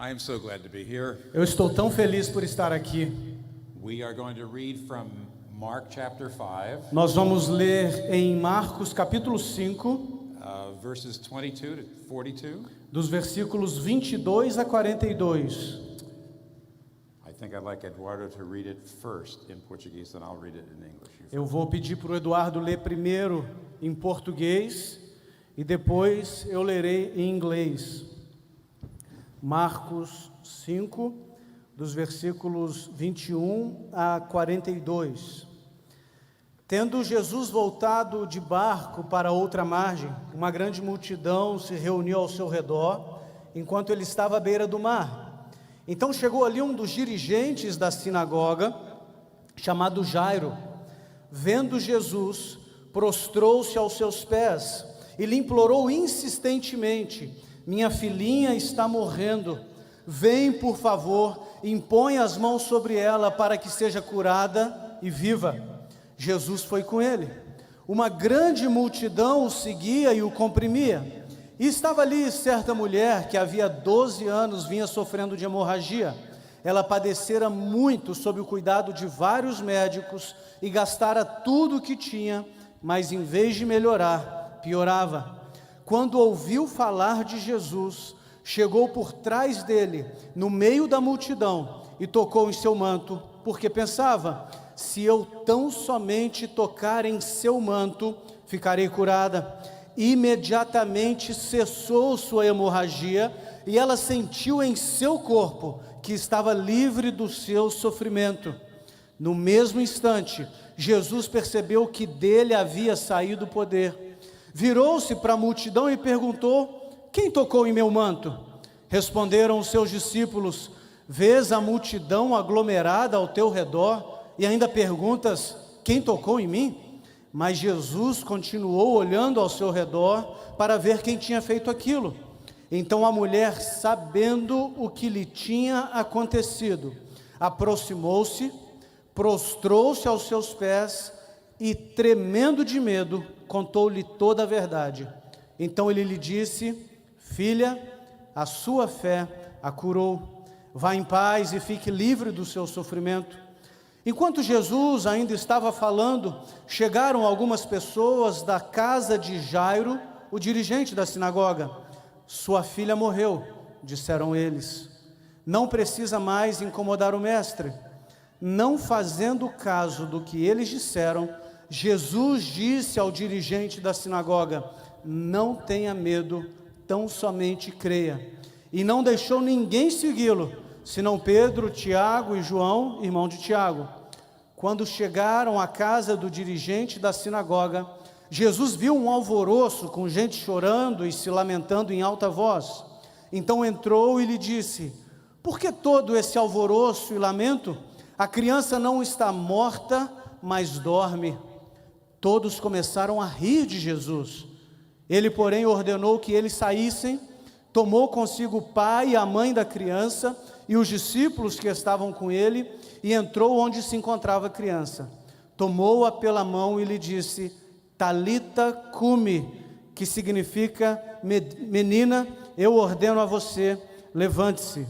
I am so glad to be here. Eu estou tão feliz por estar aqui. We are going to read from Mark chapter 5, Nós vamos ler em Marcos capítulo 5, verses 22 to 42. dos versículos 22 a 42. I think I'd like Eduardo to read it first in Portuguese, then I'll read it in English. Eu vou pedir para o Eduardo ler primeiro em português e depois eu lerei em inglês. Marcos 5, dos versículos 21 a 42. Tendo Jesus voltado de barco para outra margem, uma grande multidão se reuniu ao seu redor, enquanto ele estava à beira do mar. Então chegou ali um dos dirigentes da sinagoga, chamado Jairo. Vendo Jesus, prostrou-se aos seus pés e lhe implorou insistentemente: minha filhinha está morrendo, vem por favor, impõe as mãos sobre ela para que seja curada e viva. Jesus foi com ele. Uma grande multidão o seguia e o comprimia. E estava ali certa mulher que havia 12 anos vinha sofrendo de hemorragia. Ela padecera muito sob o cuidado de vários médicos e gastara tudo o que tinha, mas em vez de melhorar, piorava. Quando ouviu falar de Jesus, chegou por trás dele, no meio da multidão, e tocou em seu manto, porque pensava: se eu tão somente tocar em seu manto, ficarei curada. Imediatamente cessou sua hemorragia, e ela sentiu em seu corpo que estava livre do seu sofrimento. No mesmo instante, Jesus percebeu que dele havia saído o poder. Virou-se para a multidão e perguntou: quem tocou em meu manto? Responderam os seus discípulos: vês a multidão aglomerada ao teu redor e ainda perguntas: quem tocou em mim? Mas Jesus continuou olhando ao seu redor para ver quem tinha feito aquilo. Então a mulher, sabendo o que lhe tinha acontecido, aproximou-se, prostrou-se aos seus pés e, tremendo de medo, contou-lhe toda a verdade. Então ele lhe disse: filha, a sua fé a curou. Vá em paz e fique livre do seu sofrimento. Enquanto Jesus ainda estava falando, chegaram algumas pessoas da casa de Jairo, o dirigente da sinagoga. Sua filha morreu, disseram eles. Não precisa mais incomodar o mestre. Não fazendo caso do que eles disseram, Jesus disse ao dirigente da sinagoga: não tenha medo, tão somente creia. E não deixou ninguém segui-lo, senão Pedro, Tiago e João, irmão de Tiago. Quando chegaram à casa do dirigente da sinagoga, Jesus viu um alvoroço com gente chorando e se lamentando em alta voz. Então entrou e lhe disse: por que todo esse alvoroço e lamento? A criança não está morta, mas dorme. Todos começaram a rir de Jesus. Ele, porém, ordenou que eles saíssem, tomou consigo o pai e a mãe da criança e os discípulos que estavam com ele, e entrou onde se encontrava a criança. Tomou-a pela mão e lhe disse: Talita cumi, que significa: menina, eu ordeno a você, levante-se.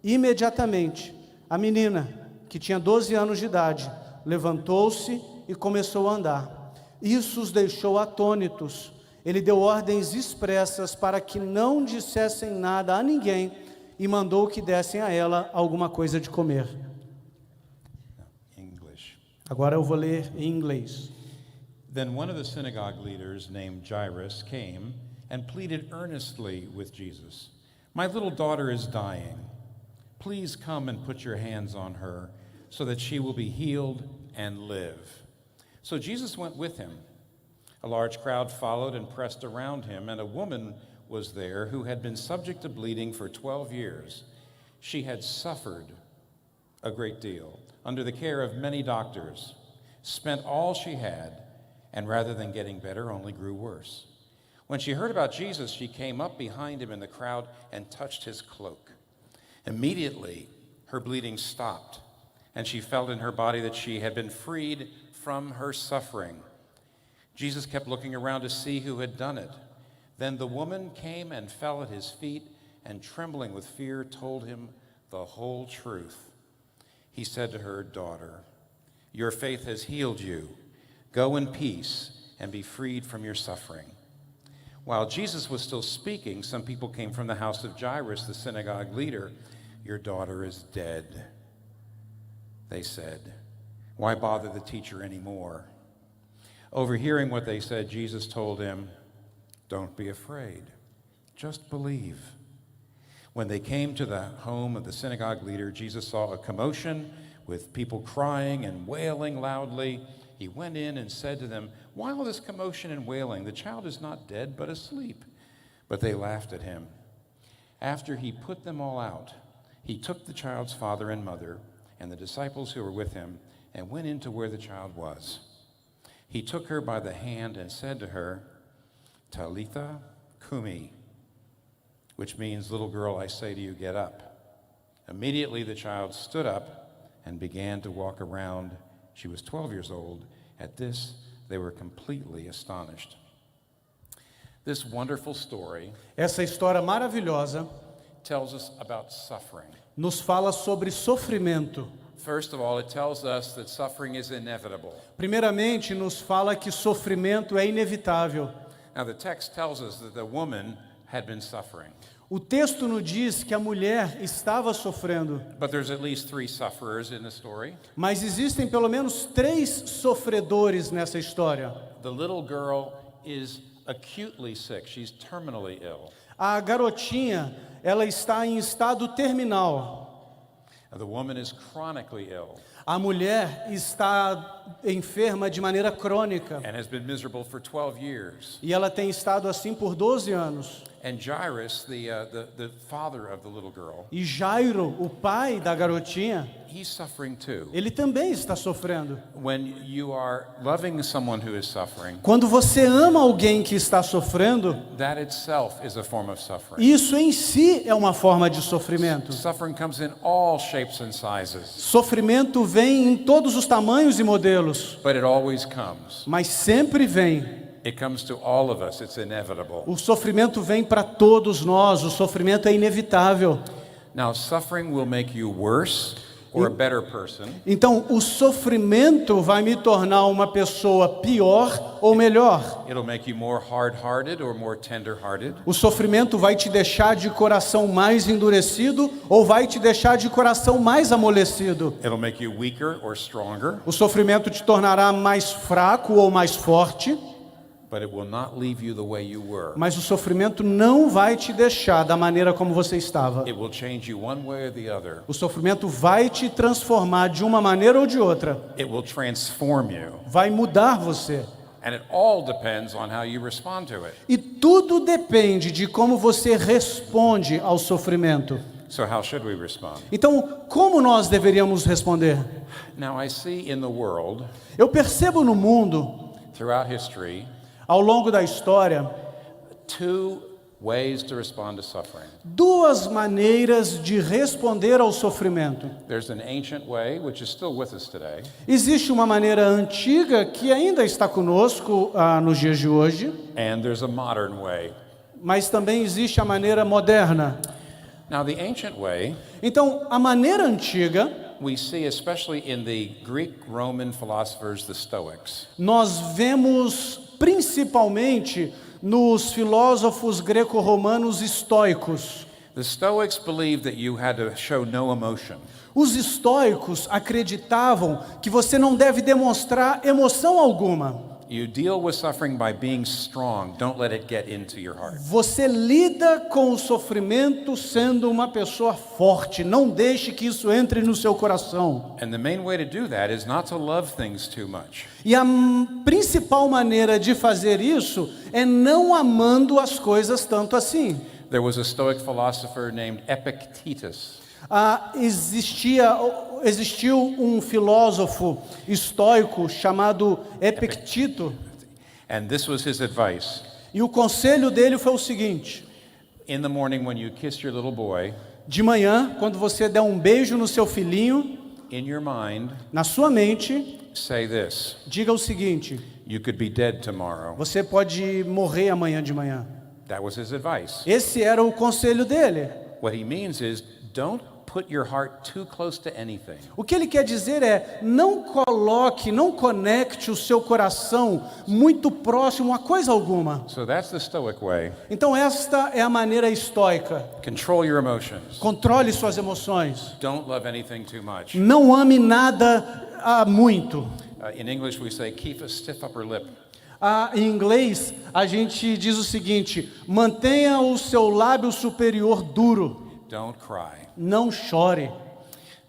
Imediatamente, a menina, que tinha 12 anos de idade, levantou-se e começou a andar. Isso os deixou atônitos. Ele deu ordens expressas para que não dissessem nada a ninguém e mandou que dessem a ela alguma coisa de comer. English. Agora eu vou ler em inglês. Then one of the synagogue leaders named Jairus came and pleaded earnestly with Jesus. My little daughter is dying. Please come and put your hands on her so that she will be healed and live. So Jesus went with him. A large crowd followed and pressed around him, and a woman was there who had been subject to bleeding for 12 years. She had suffered a great deal under the care of many doctors, spent all she had, and rather than getting better, only grew worse. When she heard about Jesus, she came up behind him in the crowd and touched his cloak. Immediately, her bleeding stopped, and she felt in her body that she had been freed from her suffering. Jesus kept looking around to see who had done it. Then the woman came and fell at his feet and trembling with fear, told him the whole truth. He said to her, "Daughter, your faith has healed you. Go in peace and be freed from your suffering." While Jesus was still speaking, some people came from the house of Jairus, the synagogue leader. "Your daughter is dead," they said. "Why bother the teacher anymore?" Overhearing what they said, Jesus told him, "Don't be afraid, just believe." When they came to the home of the synagogue leader, Jesus saw a commotion with people crying and wailing loudly. He went in and said to them, "Why all this commotion and wailing? The child is not dead, but asleep." But they laughed at him. After he put them all out, he took the child's father and mother and the disciples who were with him and went into where the child was. He took her by the hand and said to her, "Talitha kumi," which means, "Little girl, I say to you, get up." Immediately the child stood up and began to walk around. She was 12 years old. At this, they were completely astonished. This wonderful story Essa história maravilhosa tells us about suffering. nos fala sobre sofrimento. First of all, it tells us that suffering is inevitable. Primeiramente, nos fala que sofrimento é inevitável. Now, the text tells us that the woman had been suffering, O texto nos diz que a mulher estava sofrendo, but there's at least 3 sufferers in the story. mas existem pelo menos 3 sofredores nessa história. The little girl is acutely sick. She's terminally ill. A garotinha, ela está em estado terminal. The woman is chronically ill A mulher está enferma de maneira crônica and has been miserable for 12 years. e ela tem estado assim por 12 anos. And Jairus, the father of the little girl, E Jairo, o pai da garotinha, he's suffering too. ele também está sofrendo. When you are loving someone who is suffering, Quando você ama alguém que está sofrendo, that itself is a form of suffering. isso em si é uma forma de sofrimento. Suffering comes in all shapes and sizes, Sofrimento vem em todos os tamanhos e modelos, but it always comes. mas sempre vem. It comes to all of us. It's inevitable. O sofrimento vem para todos nós, o sofrimento é inevitável. Now, suffering will make you worse or a better person, Então, o sofrimento vai me tornar uma pessoa pior ou melhor. it'll make you more hard-hearted or more tender-hearted. O sofrimento vai te deixar de coração mais endurecido ou vai te deixar de coração mais amolecido. It'll make you weaker or stronger, O sofrimento te tornará mais fraco ou mais forte, but it will not leave you the way you were. mas o sofrimento não vai te deixar da maneira como você estava. It will change you one way or the other. O sofrimento vai te transformar de uma maneira ou de outra. It will transform you. Vai mudar você. And it all depends on how you respond to it. E tudo depende de como você responde ao sofrimento. So how should we respond? Então, como nós deveríamos responder? Now, I see in the world, Eu percebo no mundo, throughout history, ao longo da história, 2 ways to respond to suffering. 2 maneiras de responder ao sofrimento. There's an ancient way, which is still with us today, Existe uma maneira antiga que ainda está conosco nos dias de hoje, and there's a modern way. mas também existe a maneira moderna. Now, the ancient way, Então, a maneira antiga, we see especially in the Greek Roman philosophers, the Stoics. nós vemos principalmente nos filósofos greco-romanos estoicos. The Stoics believed that you had to show no emotion. Os estoicos acreditavam que você não deve demonstrar emoção alguma. You deal with suffering by being strong. Don't let it get into your heart. Você lida com o sofrimento sendo uma pessoa forte. Não deixe que isso entre no seu coração. And the main way to do that is not to love things too much. E a principal maneira de fazer isso é não amando as coisas tanto assim. There was a Stoic philosopher named Epictetus. Existiu um filósofo estoico chamado Epicteto, And this was his advice. e o conselho dele foi o seguinte: In the morning when you kiss your little boy, de manhã, quando você der um beijo no seu filhinho, in your mind, na sua mente, say this: diga o seguinte: you could be dead tomorrow. você pode morrer amanhã de manhã. That was his advice. Esse era o conselho dele. What he means is don't put your heart too close to anything. O que ele quer dizer é, não coloque, não conecte o seu coração muito próximo a coisa alguma. So that's the Stoic way. Então esta é a maneira estoica. Control your emotions. Controle suas emoções. Don't love anything too much. Não ame nada muito. In English we say keep a stiff upper lip. Em inglês, a gente diz o seguinte: mantenha o seu lábio superior duro. Don't cry. Não chore.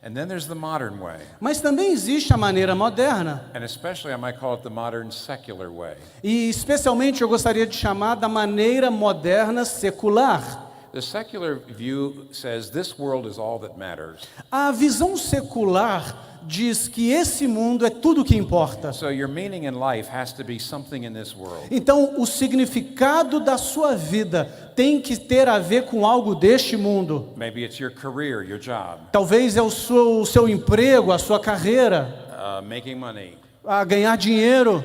And then there's the modern way. Mas também existe a maneira moderna. And especially I might call it the modern secular way. E especialmente eu gostaria de chamar da maneira moderna secular. The secular view says this world is all that matters. A visão secular diz que esse mundo é tudo o que importa. So your meaning in life has to be something in this world. Então, o significado da sua vida tem que ter a ver com algo deste mundo. Maybe it's your career, your job, Talvez é o seu emprego, a sua carreira, making money. a ganhar dinheiro.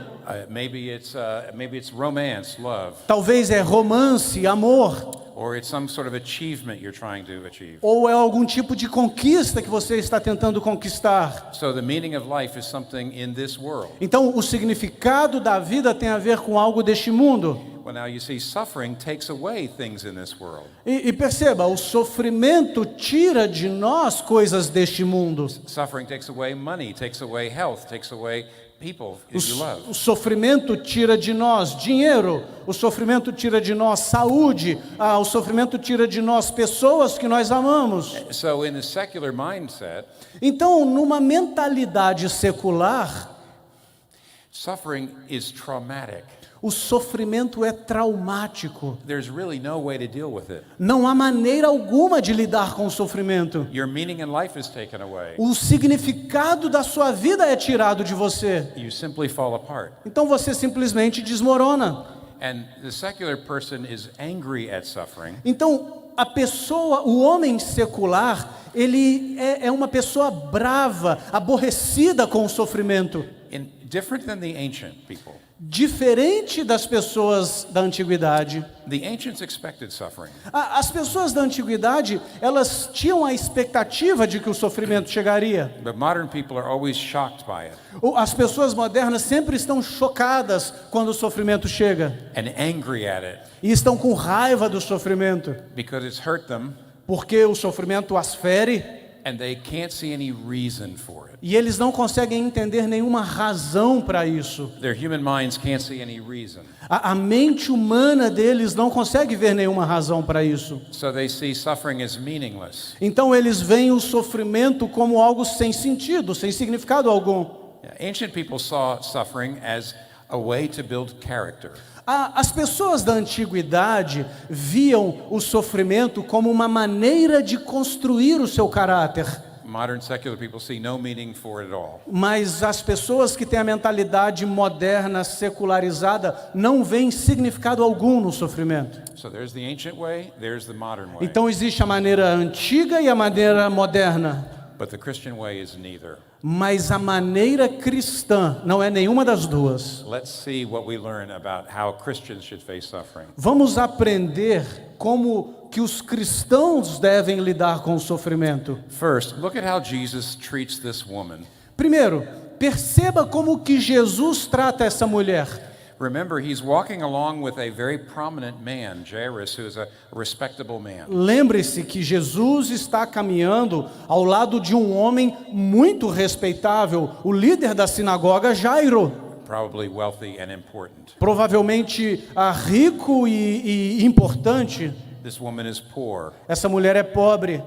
Maybe it's romance, love, Talvez é romance, amor. or it's some sort of achievement you're trying to achieve. Ou é algum tipo de conquista que você está tentando conquistar. So the meaning of life is something in this world. Então, o significado da vida tem a ver com algo deste mundo. Well, now you see, suffering takes away things in this world. E perceba, o sofrimento tira de nós coisas deste mundo. Suffering takes away money, takes away health, takes away people that you love. O sofrimento tira de nós dinheiro, o sofrimento tira de nós saúde, o sofrimento tira de nós pessoas que nós amamos. So in the secular mindset, Então, numa mentalidade secular, suffering is traumatic. o sofrimento é traumático. There's really no way to deal with it. Não há maneira alguma de lidar com o sofrimento. Your meaning in life is taken away. O significado da sua vida é tirado de você. You simply fall apart. Então você simplesmente desmorona. And the secular person is angry at suffering. Então a pessoa, o homem secular, ele é uma pessoa brava, aborrecida com o sofrimento. Different than the ancient people. Diferente das pessoas da antiguidade. The ancients expected suffering. As pessoas da antiguidade, elas tinham a expectativa de que o sofrimento chegaria. But modern people are always shocked by it. As pessoas modernas sempre estão chocadas quando o sofrimento chega. And angry at it. E estão com raiva do sofrimento. Because it's hurt them. Porque o sofrimento as fere. And they can't see any reason for it. E eles não conseguem entender nenhuma razão para isso. Their human minds can't see any reason. A mente humana deles não consegue ver nenhuma razão para isso. So they see suffering as meaningless. Então eles veem o sofrimento como algo sem sentido, sem significado algum. Ancient people saw suffering as a way to build character. As pessoas da antiguidade viam o sofrimento como uma maneira de construir o seu caráter. Modern secular people see no meaning for it at all. Mas as pessoas que têm a mentalidade moderna, secularizada, não veem significado algum no sofrimento. So there's the ancient way, there's the modern way. Então existe a maneira antiga e a maneira moderna. But the Christian way is neither. Mas a maneira cristã não é nenhuma das duas. Let's see what we learn about how Christians should face suffering. Vamos aprender como que os cristãos devem lidar com o sofrimento. First, look at how Jesus treats this woman. Primeiro, perceba como que Jesus trata essa mulher. Remember, he's walking along with a very prominent man, Jairus, who is a respectable man. Lembre-se que Jesus está caminhando ao lado de um homem muito respeitável, o líder da sinagoga, Jairo. Probably wealthy and important. Provavelmente rico e importante. This woman is poor. Essa mulher é pobre.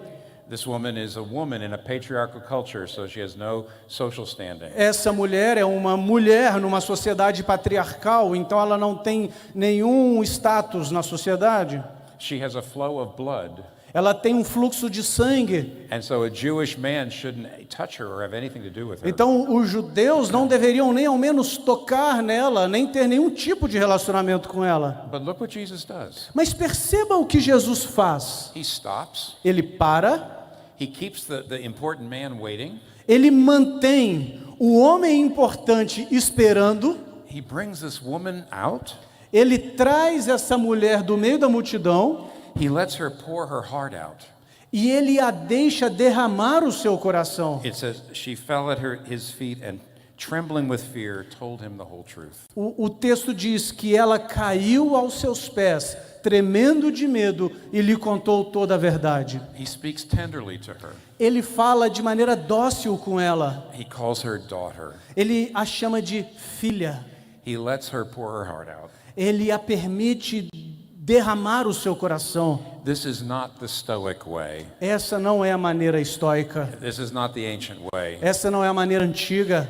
This woman is a woman in a patriarchal culture, so she has no social standing. Essa mulher é uma mulher numa sociedade patriarcal, então ela não tem nenhum status na sociedade. She has a flow of blood. Ela tem um fluxo de sangue. And so a Jewish man shouldn't touch her or have anything to do with her. Então os judeus não deveriam nem ao menos tocar nela, nem ter nenhum tipo de relacionamento com ela. But look what Jesus does. Mas perceba o que Jesus faz. He stops. Ele para, He keeps the important man waiting. ele mantém o homem importante esperando, He brings this woman out. ele traz essa mulher do meio da multidão, He lets her pour her heart out. e ele a deixa derramar o seu coração. It says, she fell at his feet and trembling with fear told him the whole truth. O texto diz que ela caiu aos seus pés, tremendo de medo, e lhe contou toda a verdade. He speaks tenderly to her. Ele fala de maneira dócil com ela. He calls her daughter. Ele a chama de filha. He lets her pour her heart out. Ele a permite derramar o seu coração. This is not the Stoic way. Essa não é a maneira estoica. This is not the ancient way. Essa não é a maneira antiga.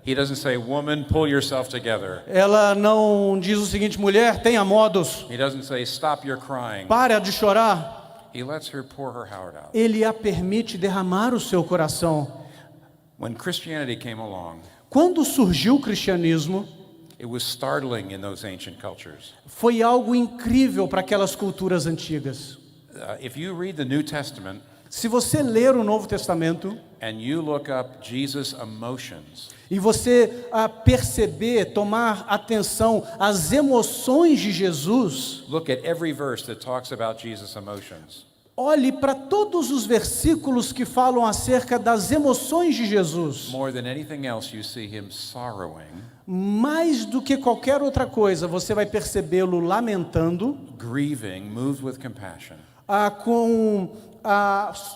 He doesn't say, woman, pull yourself together. Ela não diz o seguinte: mulher, tenha modos, He doesn't say, stop your crying. para de chorar. He lets her pour her heart out. Ele a permite derramar o seu coração. When Christianity came along, Quando surgiu o cristianismo, it was startling in those ancient cultures. foi algo incrível para aquelas culturas antigas. If you read the New Testament Se você ler o Novo Testamento and you look up Jesus' emotions, e você perceber, tomar atenção às emoções de Jesus, look at every verse that talks about Jesus' emotions. olhe para todos os versículos que falam acerca das emoções de Jesus. More than anything else, you see him sorrowing, Mais do que qualquer outra coisa, você vai percebê-lo lamentando, grieving, moved with compassion. com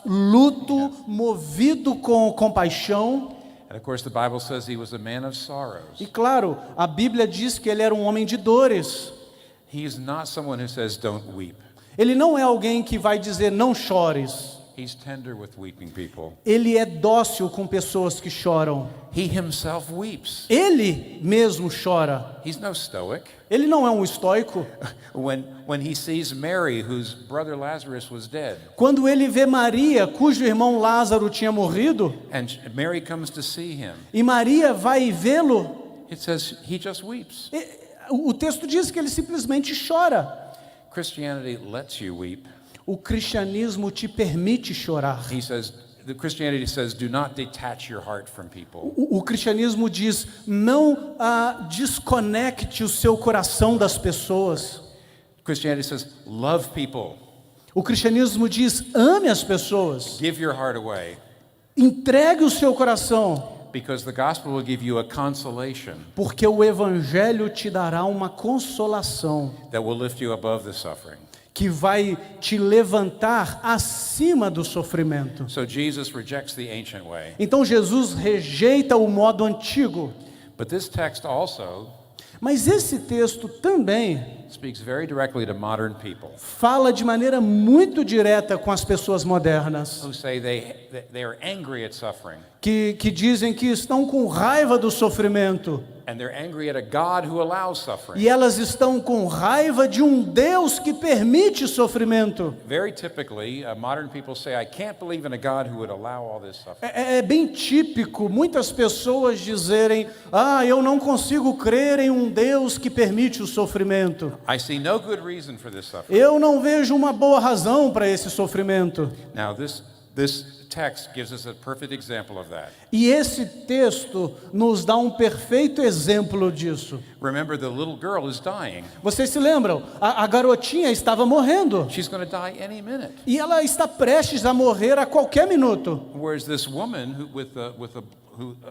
luto, movido com compaixão. And of course, the Bible says he was a man of sorrows. E claro, a Bíblia diz que ele era um homem de dores. He is not someone who says, don't weep. Ele não é alguém que vai dizer não chores. He's tender with weeping people. Ele é dócil com pessoas que choram. He himself weeps. Ele mesmo chora. He's no Stoic. Ele não é um estoico. When he sees Mary, whose brother Lazarus was dead, Quando ele vê Maria, cujo irmão Lázaro tinha morrido, and Mary comes to see him, e Maria vai vê-lo, it says he just weeps. o texto diz que ele simplesmente chora. Christianity lets you weep. O cristianismo te permite chorar. He says, the Christianity says, do not detach your heart from people. O cristianismo diz: não desconecte o seu coração das pessoas. Christianity says, love people. O cristianismo diz: ame as pessoas. Give your heart away. Entregue o seu coração, Because the gospel will give you a consolation porque o evangelho te dará uma consolação that will lift you above the suffering. que vai te levantar acima do sofrimento. So Jesus rejects the ancient way. Então Jesus rejeita o modo antigo. But this text also Mas esse texto também speaks very directly to modern people fala de maneira muito direta com as pessoas modernas, who say they are angry at suffering. que dizem que estão com raiva do sofrimento. And they're angry at a God who allows suffering. E elas estão com raiva de um Deus que permite sofrimento. Very typically, modern people say, I can't believe in a God who would allow all this suffering. É bem típico muitas pessoas dizerem: eu não consigo crer em um Deus que permite o sofrimento. I see no good reason for this suffering. Eu não vejo uma boa razão para esse sofrimento. Now, this text gives us a perfect example of that. E esse texto nos dá um perfeito exemplo disso. Remember, the little girl is dying. Vocês se lembram? A garotinha estava morrendo. She's going to die any minute. E ela está prestes a morrer a qualquer minuto. Whereas this woman,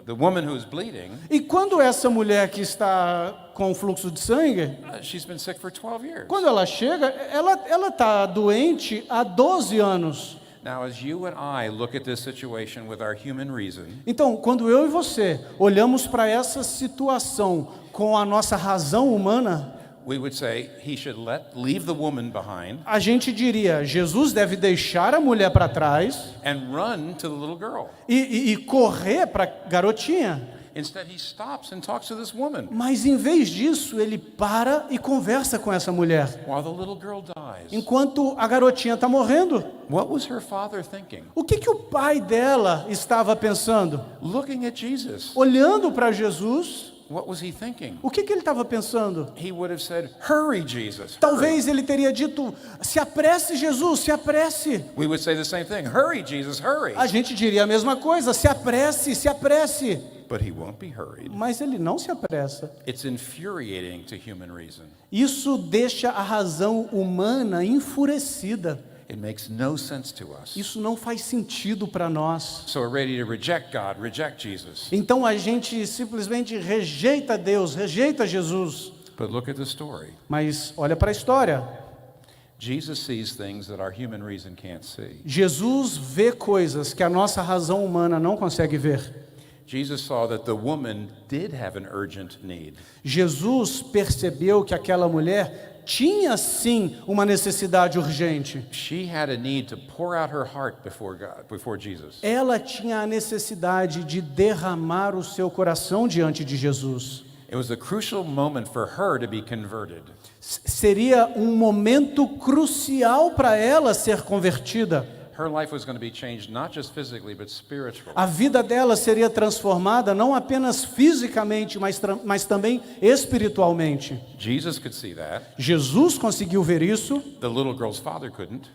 the woman who's bleeding, E quando essa mulher que está com fluxo de sangue, she's been sick for 12 years. quando ela chega, ela está doente há 12 anos. Now, as you and I look at this situation with our human reason, Então, quando eu e você olhamos para essa situação com a nossa razão humana, we would say he should leave the woman behind a gente diria: Jesus deve deixar a mulher para trás and run to the little girl. e correr para a garotinha. Instead, he stops and talks to this woman Mas em vez disso, ele para e conversa com essa mulher, while the little girl dies. enquanto a garotinha está morrendo. What was her father thinking? O que o pai dela estava pensando? Looking at Jesus, Olhando para Jesus, what was he thinking? o que ele estava pensando? He would have said, hurry, Jesus. Hurry. Talvez ele teria dito: se apresse, Jesus, se apresse. We would say the same thing. Hurry, Jesus, hurry. A gente diria a mesma coisa: se apresse, se apresse. But he won't be hurried. Mas ele não se apressa. It's infuriating to human reason. Isso deixa a razão humana enfurecida. It makes no sense to us. Isso não faz sentido para nós. So we're ready to reject God, reject Jesus. Então a gente simplesmente rejeita Deus, rejeita Jesus. But look at the story. Mas olha para a história. Jesus sees things that our human reason can't see. Jesus vê coisas que a nossa razão humana não consegue ver. Jesus saw that the woman did have an urgent need. Jesus percebeu que aquela mulher tinha sim uma necessidade urgente. She had a need to pour out her heart before Jesus. Ela tinha a necessidade de derramar o seu coração diante de Jesus. It was a crucial moment for her to be converted. Seria um momento crucial para ela ser convertida. Her life was going to be changed not just physically but spiritually. A vida dela seria transformada não apenas fisicamente, mas também espiritualmente. Jesus could see that. Jesus conseguiu ver isso. The little girl's father couldn't.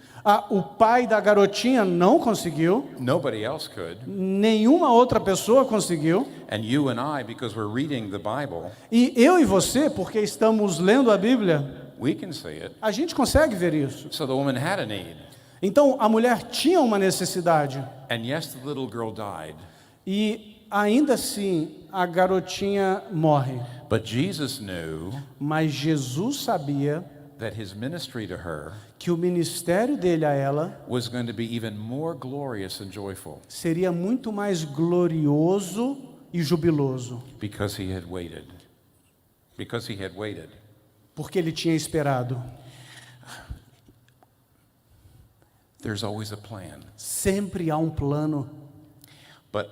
O pai da garotinha não conseguiu. Nobody else could. Nenhuma outra pessoa conseguiu. And you and I, because we're reading the Bible, E eu e você, porque estamos lendo a Bíblia, we can see it. a gente consegue ver isso. So the woman had a need. Então, a mulher tinha uma necessidade. And yes, the little girl died. E ainda assim, a garotinha morre. But Jesus knew Mas Jesus sabia that his ministry to her que o ministério dele a ela was going to be even more glorious and joyful seria muito mais glorioso e jubiloso, because he had waited. Because he had waited. porque ele tinha esperado. There's always a plan. Sempre há um plano. But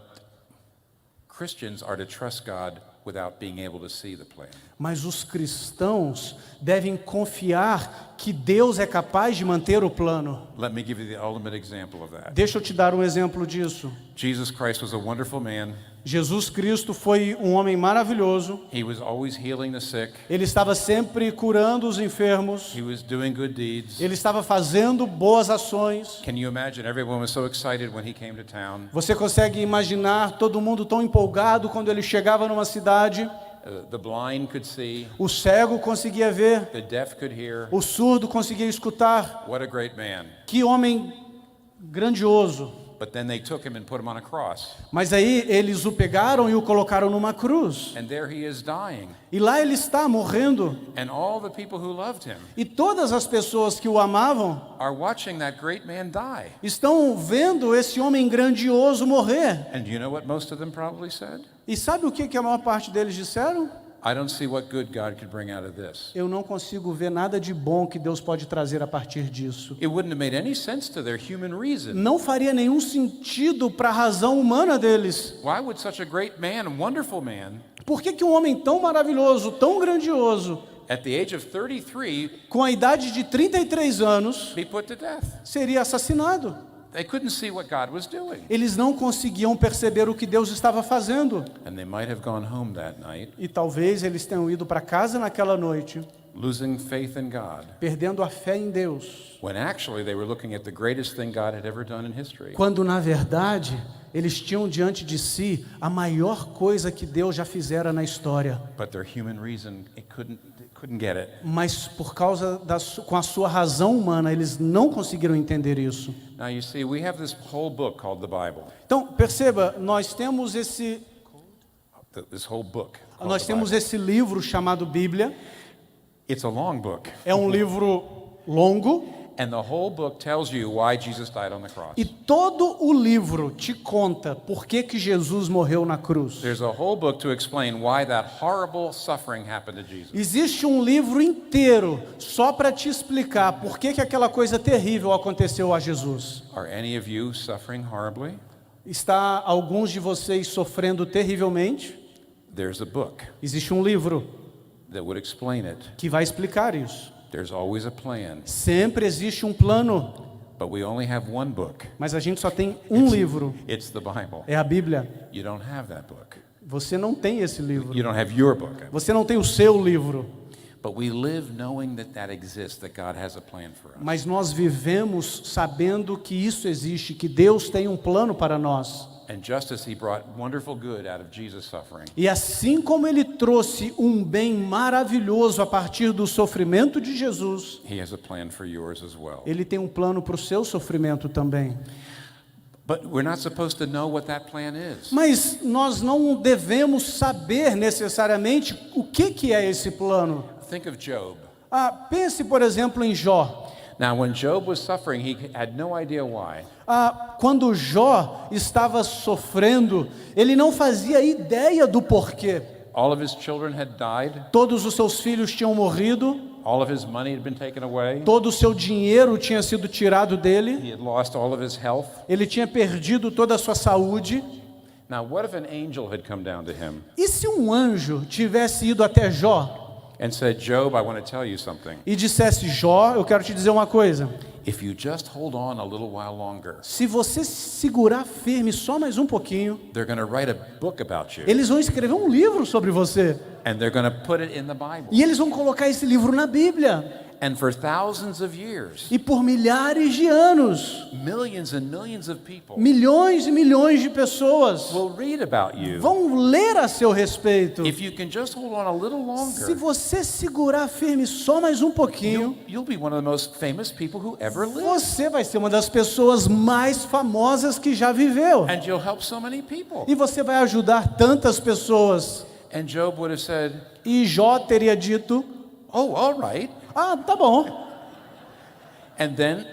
Christians are to trust God without being able to see the plan. Mas os cristãos devem confiar que Deus é capaz de manter o plano. Let me give you the ultimate example of that. Deixa eu te dar um exemplo disso. Jesus Christ was a wonderful man. Jesus Cristo foi um homem maravilhoso. He was always healing the sick. Ele estava sempre curando os enfermos. He was doing good deeds. Ele estava fazendo boas ações. Can you imagine? Everyone was so excited when he came to town. Você consegue imaginar todo mundo tão empolgado quando ele chegava numa cidade? The blind could see. O cego conseguia ver. The deaf could hear. O surdo conseguia escutar. What a great man. Que homem grandioso. But then they took him and put him on a cross. Mas aí eles o pegaram e o colocaram numa cruz. And there he is dying. E lá ele está morrendo. And all the people who loved him E todas as pessoas que o amavam are watching that great man die. estão vendo esse homem grandioso morrer. And do you know what most of them probably said? E sabe o que a maior parte deles disseram? I don't see what good God could bring out of this. Eu não consigo ver nada de bom que Deus pode trazer a partir disso. It wouldn't have made any sense to their human reason. Não faria nenhum sentido para a razão humana deles. Why would such a great man, wonderful man, Por que um homem tão maravilhoso, tão grandioso, at the age of 33, com a idade de 33 anos, be put to death? seria assassinado? They couldn't see what God was doing. Eles não conseguiam perceber o que Deus estava fazendo. And they might have gone home that night, E talvez eles tenham ido para casa naquela noite, losing faith in God, perdendo a fé em Deus, when actually they were looking at the greatest thing God had ever done in history. quando na verdade eles tinham diante de si a maior coisa que Deus já fizera na história. But their human reason, it couldn't get it. Mas por causa com a sua razão humana, eles não conseguiram entender isso. Now you see, we have this whole book called the Bible. Então, perceba, nós temos esse esse livro chamado Bíblia. It's a long book. É um livro longo. And the whole book tells you why Jesus died on the cross. E todo o livro te conta por que Jesus morreu na cruz. There's a whole book to explain why that horrible suffering happened to Jesus. Existe um livro inteiro só para te explicar por que aquela coisa terrível aconteceu a Jesus. Are any of you suffering horribly? Está alguns de vocês sofrendo terrivelmente? There's a book Existe um livro that would explain it. que vai explicar isso. There's always a plan. Sempre existe um plano, But we only have one book. mas a gente só tem um livro. It's the Bible. É a Bíblia. You don't have that book. Você não tem esse livro. You don't have your book. Você não tem o seu livro. But we live knowing that that exists, that God has a plan for us. Mas nós vivemos sabendo que isso existe, que Deus tem um plano para nós. And just as he brought wonderful good out of Jesus' suffering, E assim como Ele trouxe um bem maravilhoso a partir do sofrimento de Jesus, he has a plan for yours as well. Ele tem um plano para o seu sofrimento também. But we're not supposed to know what that plan is. Mas nós não devemos saber necessariamente o que é esse plano. Think of Job. Pense, por exemplo, em Jó. Now, when Job was suffering, he had no idea why. Quando Jó estava sofrendo, ele não fazia ideia do porquê. All of his children had died. Todos os seus filhos tinham morrido, All of his money had been taken away. todo o seu dinheiro tinha sido tirado dele, He had lost all of his health. ele tinha perdido toda a sua saúde. Now, what if an angel had come down to him E se um anjo tivesse ido até Jó and said, Job, I want to tell you something. e dissesse: Jó, eu quero te dizer uma coisa. If you just hold on a little while longer, Se você segurar firme só mais um pouquinho, they're going to write a book about you. eles vão escrever um livro sobre você. And they're going to put it in the Bible. E eles vão colocar esse livro na Bíblia. And for thousands of years, E por milhares de anos, millions and millions of people milhões e milhões de pessoas will read about you. vão ler a seu respeito. If you can just hold on a little Se longer, você segurar firme só mais um pouquinho, you'll be one of the most famous people who ever lived. você vai ser uma das pessoas mais famosas que já viveu. And you'll help so many people. E você vai ajudar tantas pessoas. And Job would have said, E Jó teria dito: oh, all right. tá bom. And then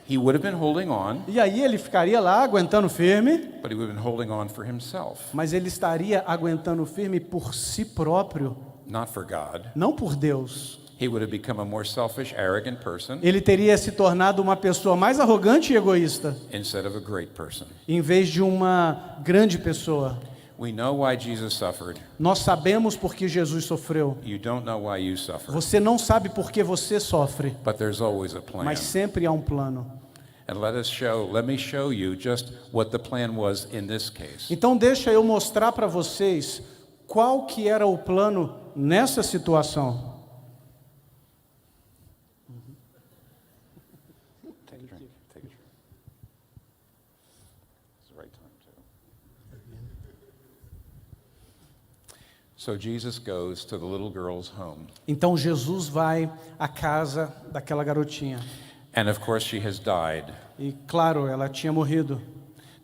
he would have been holding on, E aí ele ficaria lá aguentando firme, but he would have been holding on for himself, mas ele estaria aguentando firme por si próprio, not for God. não por Deus. He would have become a more selfish, arrogant person Ele teria se tornado uma pessoa mais arrogante e egoísta, instead of a great person. em vez de uma grande pessoa. We know why Jesus suffered. Nós sabemos por que Jesus sofreu. You don't know why you suffer. Você não sabe por que você sofre, But there's always a plan. mas sempre há um plano. And let me show you just what the plan was in this case. Então deixa eu mostrar para vocês qual que era o plano nessa situação. Take a drink. Take a drink. It's the right time too. So Jesus goes to the little girl's home. Então Jesus vai à casa daquela garotinha. And of course she has died. E claro, ela tinha morrido.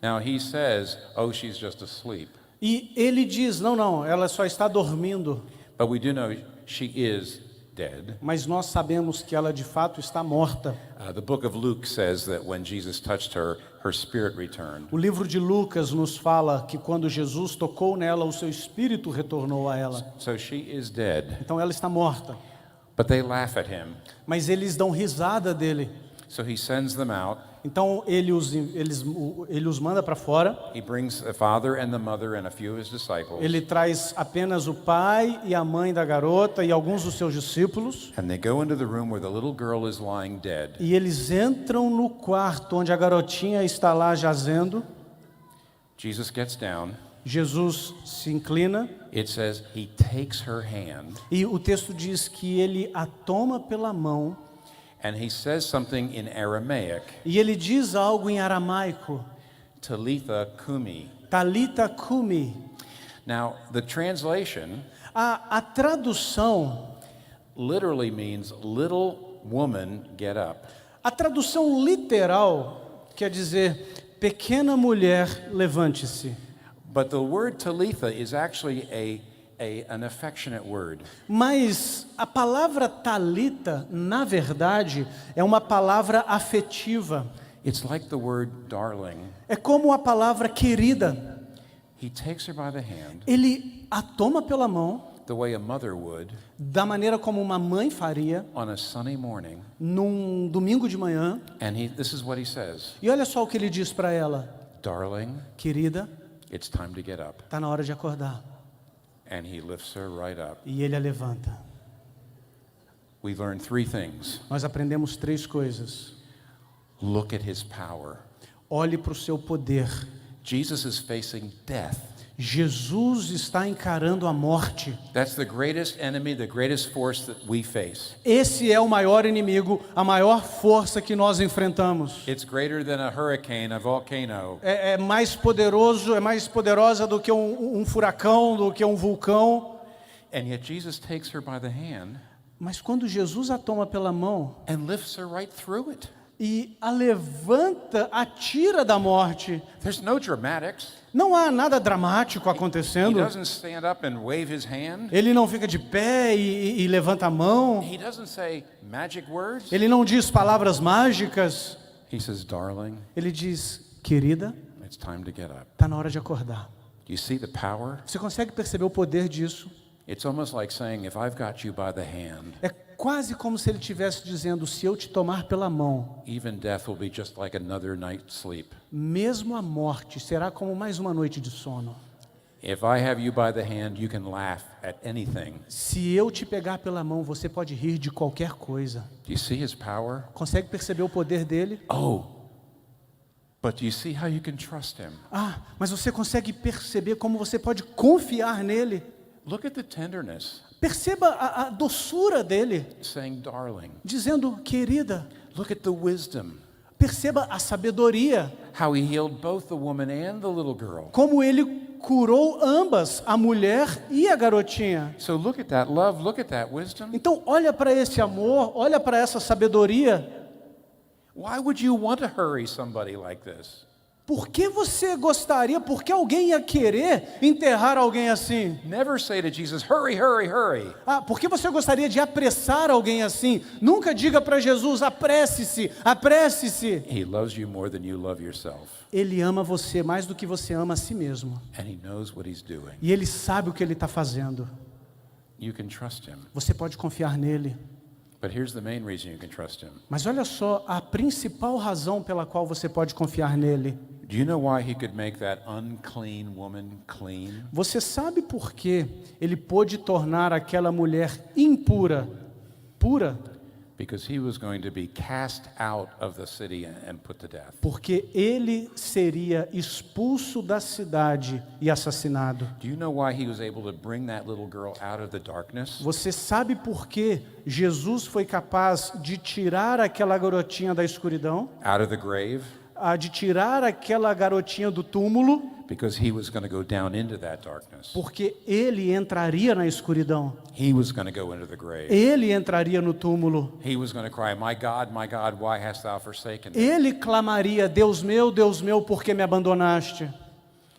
Now he says, oh, she's just asleep. E ele diz: não, ela só está dormindo. But we do know she is dead. Mas nós sabemos que ela de fato está morta. The book of Luke says that when Jesus touched her, her spirit returned. O livro de Lucas nos fala que quando Jesus tocou nela, o seu espírito retornou a ela. So she is dead. Então ela está morta. But they laugh at him. Mas eles dão risada dele. So he sends them out. Então ele os manda para fora. He brings the father and the mother and a few of his disciples. Ele traz apenas o pai e a mãe da garota e alguns dos seus discípulos. And they go into the room where the little girl is lying dead. E eles entram no quarto onde a garotinha está lá jazendo. Jesus gets down. Jesus se inclina. It says he takes her hand E o texto diz que ele a toma pela mão. and he says something in Aramaic, E ele diz algo em aramaico. Talitha Kumi. Talita Kumi. Now, the translation A tradução, literally means little woman get up. a tradução literal quer dizer pequena mulher, levante-se. But the word Talitha is actually an affectionate word. Mas a palavra talita, na verdade, é uma palavra afetiva. It's like the word darling. É como a palavra querida. He takes her by the hand, Ele a toma pela mão, the way a mother would da maneira como uma mãe faria, on a sunny morning. num domingo de manhã. And this is what he says, E olha só o que ele diz para ela: darling, querida, it's time to get up. está na hora de acordar. And he lifts her right up. E ele a levanta. We learn three things. Nós aprendemos três coisas. Look at his power. Olhe para o seu poder. Jesus is facing death. Jesus está encarando a morte. That's the greatest enemy, the greatest force that we face. Esse é o maior inimigo, a maior força que nós enfrentamos. It's greater than a hurricane, a volcano. É mais poderoso, é mais poderosa do que um furacão, do que um vulcão. And yet Jesus takes her by the hand Mas quando Jesus a toma pela mão and lifts her right through it. e a levanta, a tira da morte, There's no dramatics. não há nada dramático He acontecendo. doesn't stand up and wave his hand. Ele não fica de pé e levanta a mão. He doesn't say magic words. Ele não diz palavras mágicas. He says, darling, Ele diz, querida, it's time to get up. está na hora de acordar. Do you see the power? Você consegue perceber o poder disso? It's almost like saying, if I've got you by the hand, É quase como se ele estivesse dizendo, se eu te tomar pela mão, even death will be just like another night's sleep. mesmo a morte será como mais uma noite de sono. If I have you by the hand, you can laugh at anything. Se eu te pegar pela mão, você pode rir de qualquer coisa. Do you see his power? Consegue perceber o poder dele? Oh, but do you see how you can trust him? Mas você consegue perceber como você pode confiar nele? Look at the tenderness, Perceba a doçura dele, saying, darling. dizendo, querida. Look at the wisdom, Perceba a sabedoria, how he healed both the woman and the little girl. como ele curou ambas, a mulher e a garotinha. So look at that love, look at that wisdom. Então, olha para esse amor, olha para essa sabedoria. Why would you want to hurry somebody like this? Por que você gostaria, por que alguém ia querer enterrar alguém assim? Never say to Jesus, hurry, hurry, hurry. Por que você gostaria de apressar alguém assim? Nunca diga para Jesus, apresse-se, apresse-se. He loves you more than you love yourself. Ele ama você mais do que você ama a si mesmo. And he knows what he's doing. E ele sabe o que ele está fazendo. You can trust him. Você pode confiar nele. But here's the main reason you can trust him. Mas olha só, a principal razão pela qual você pode confiar nele. Do you know why he could make that unclean woman clean? Você sabe por que ele pôde tornar aquela mulher impura, pura? Because he was going to be cast out of the city and put to death. Porque ele seria expulso da cidade e assassinado. Do you know why he was able to bring that little girl out of the darkness? Você sabe por que Jesus foi capaz de tirar aquela garotinha da escuridão? Out of the grave? De tirar aquela garotinha do túmulo? Because he was going to go down into that darkness. Porque ele entraria na escuridão. He was going to go into the grave. Ele entraria no túmulo. He was going to cry, my God, why hast thou forsaken me? Ele clamaria, Deus meu, por que me abandonaste?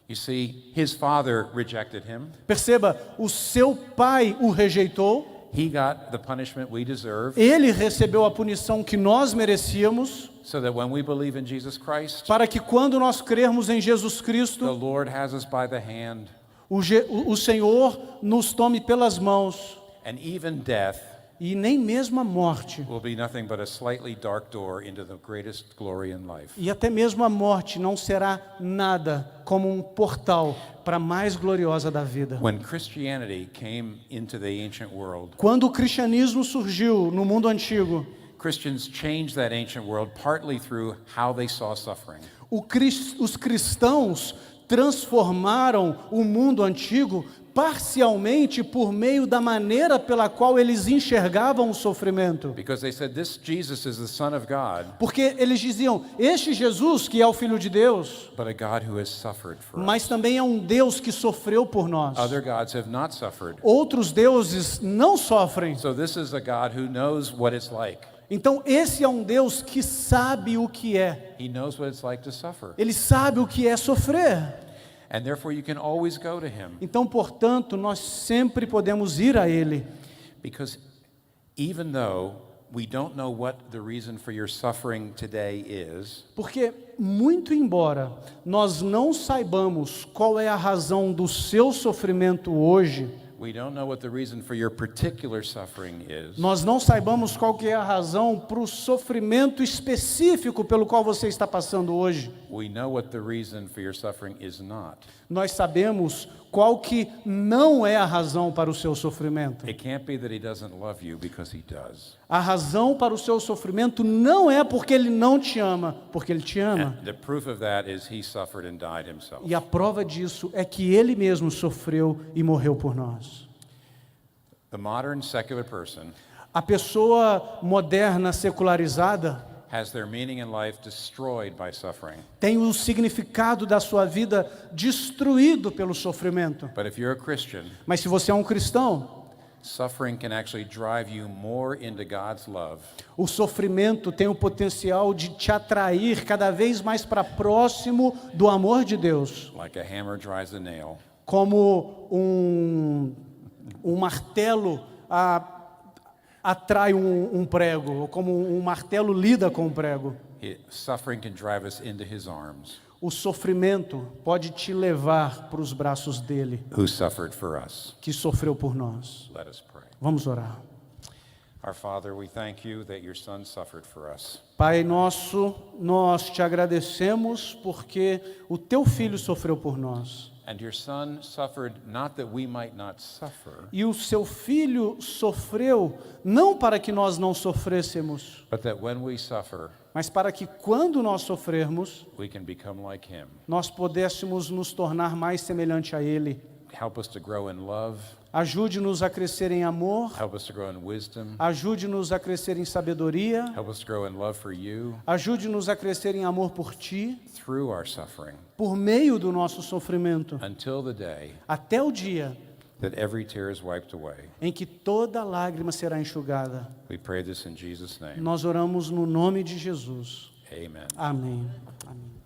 You see, his father rejected him. Perceba, o seu pai o rejeitou. He got the punishment we deserve. Ele recebeu a punição que nós merecíamos. So that when we believe in Jesus Christ, Para que quando nós crermos em Jesus the Cristo, Lord has us by the hand, o Senhor nos tome pelas mãos. and even death E nem mesmo a morte. will be nothing but a slightly dark door into the greatest glory in life. E até mesmo a morte não será nada como um portal para a mais gloriosa da vida. When Christianity came into the ancient world, Quando o cristianismo surgiu no mundo antigo, Christians changed that ancient world partly through how they saw suffering. os cristãos transformaram o mundo antigo parcialmente por meio da maneira pela qual eles enxergavam o sofrimento. Because they said, this Jesus is the Son of God, Porque eles diziam, este Jesus que é o Filho de Deus, but a God who has suffered for us. mas também é um Deus que sofreu por nós. Other gods have not suffered. Outros deuses não sofrem. So this is a God who knows what it's like. Então esse é um Deus que sabe o que é. He knows what it's like to suffer. Ele sabe o que é sofrer. And therefore you can always go to him. Então, portanto, nós sempre podemos ir a Ele. Because even though we don't know what the reason for your suffering today is, Porque, muito embora nós não saibamos qual é a razão do seu sofrimento hoje, we don't know what the reason for your particular suffering is, nós não saibamos qual que é a razão para o sofrimento específico pelo qual você está passando hoje, we know what the reason for your suffering is not. nós sabemos qual que não é a razão para o seu sofrimento? It can't be that he doesn't love you, because he does. A razão para o seu sofrimento não é porque ele não te ama, porque ele te ama. And the proof of that is he suffered and died himself. E a prova disso é que ele mesmo sofreu e morreu por nós. The modern secular person A pessoa moderna, secularizada, has their meaning in life destroyed by suffering. tem o significado da sua vida destruído pelo sofrimento. But if you're a Christian, Mas se você é um cristão, suffering can actually drive you more into God's love o sofrimento tem o potencial de te atrair cada vez mais para próximo do amor de Deus, like a hammer drives a nail. como um martelo atrai um prego, ou como um martelo lida com um prego. Suffering can drive us into his arms, O sofrimento pode te levar para os braços dele, who suffered for us. que sofreu por nós. Let us pray. Vamos orar. Our Father, we thank you that your Son suffered for us. Pai nosso, nós te agradecemos porque o teu filho sofreu por nós. And your Son suffered not that we might not suffer, E o seu filho sofreu não para que nós não sofrêssemos, but that when we suffer, mas para que quando nós sofrermos, we can become like him. nós pudéssemos nos tornar mais semelhante a ele. Help us to grow in love. Ajude-nos a crescer em amor, Help us to grow in wisdom. ajude-nos a crescer em sabedoria, Help us to grow in love for you ajude-nos a crescer em amor por ti, through our suffering, por meio do nosso sofrimento, until the day até o dia that every tear is wiped away. em que toda lágrima será enxugada. We pray this in Jesus' name. Nós oramos no nome de Jesus. Amen. Amém. Amém.